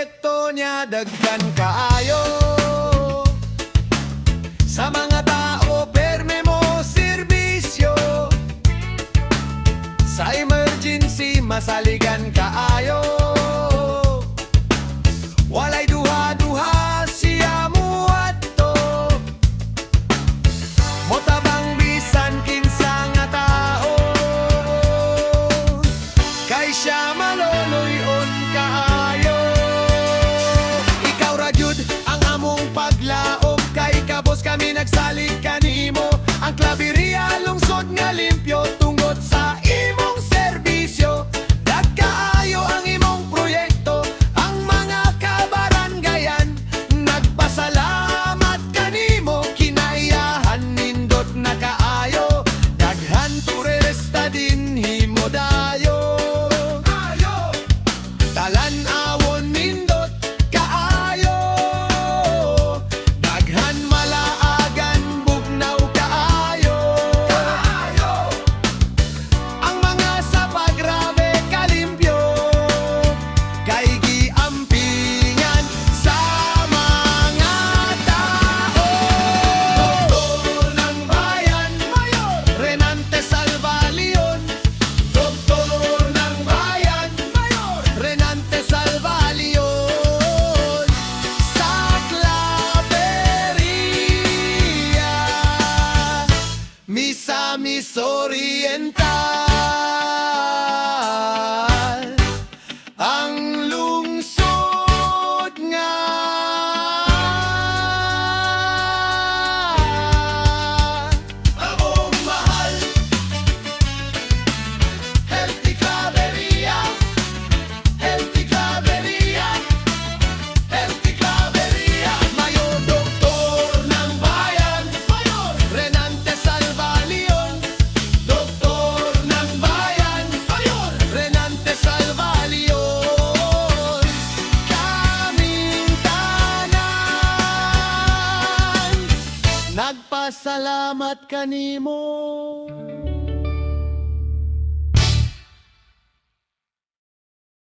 proyekto niya daghan kaayo. Sa mga tao perme mo serbisyo, sa emergency masaligan kaayo. Walay duha-duha siya muadto, motabang bisan kinsa nga tao, kay siya maloloyon kaayo. Ikaw ra jud ang among paglaom, kay kabos kami nagsalig kanimo. Ang Claveria lungsod nga limpyo tungod sa imong serbisyo. Dagkaayo ang imong proyekto, ang mga kabaranggayan nagpasalamat kanimo. Kinaiyahan nindot na kaayo, daghan turista din himo dayo. Talan-awon nindot kaayo, daghan malaagan bugnaw kaayo. Ang mga sapa grabe kalimpyo, kay giampingan sa mga tao. Doktor ng bayan, Mayor Renante Salvalion. Doktor ng bayan, Mayor Renante Salvalion. Sa Claveria, Misamis Oriental, ang lungsod nga among mahal. Healthy Claveria, Healthy Claveria, Healthy Claveria. Mayor Doktor ng bayan, Mayor Renante Salvalion. Doktor ng bayan, Mayor Renante Salvalion. Kaming tanan nagpasalamat kanimo.